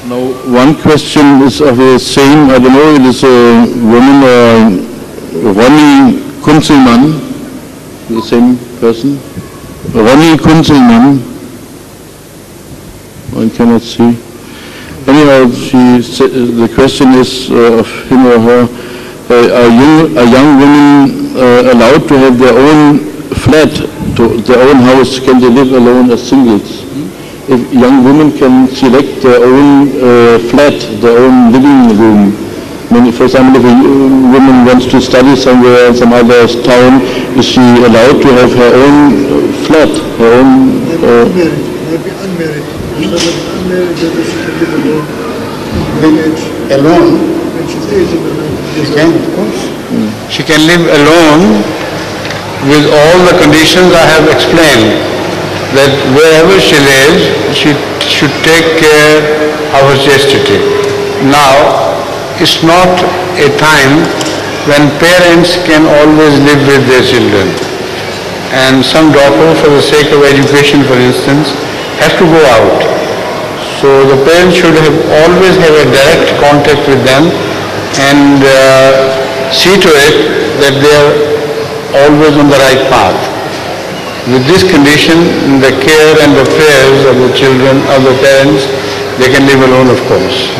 Now, one question is of the same, I don't know, it is a woman or Ronnie Kunzelmann, the same person. Ronnie Kunzelmann, one cannot see. Anyhow, the question is of him or her, are young women allowed to have their own flat, their own house? Can they live alone as singles? If young women can select their own flat, their own living room. I mean, for example, if a woman wants to study somewhere in some other town, is she allowed to have her own flat, her own... Maybe unmarried. Instead of unmarried, then she can live alone. Alone? When she's aged, she can. Of course. She can live alone with all the conditions I have explained. That wherever she lives, she should take care of her chastity. Now, it's not a time when parents can always live with their children. And some daughters, for the sake of education, for instance, have to go out. So the parents should always have a direct contact with them and see to it that they are always on the right path. With this condition, the care and the prayers of the children, of the parents, they can live alone, of course.